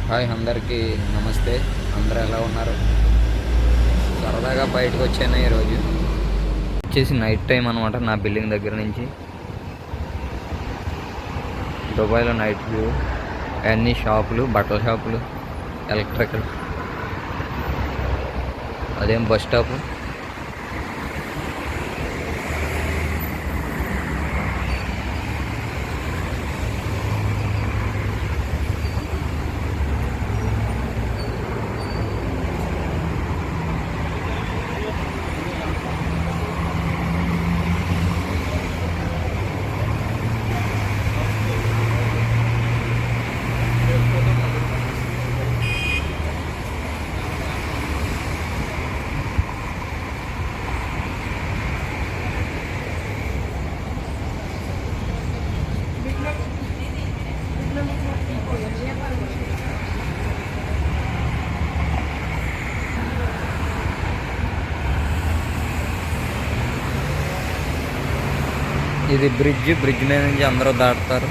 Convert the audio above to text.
Hi అందరికీ నమస్తే. అందరూ ఎలా ఉన్నారు? సరదాగా బయటకు వచ్చాను ఈరోజు. వచ్చేసి నైట్ టైం అనమాట. నా బిల్డింగ్ దగ్గర నుంచి దుబాయ్లో నైట్ వ్యూ. అన్ని షాపులు, బట్టల షాపులు, ఎలక్ట్రికల్, అదేం బస్ స్టాప్. ఇది బ్రిడ్జ్ మీద నుంచి అందరూ దాటుతారు.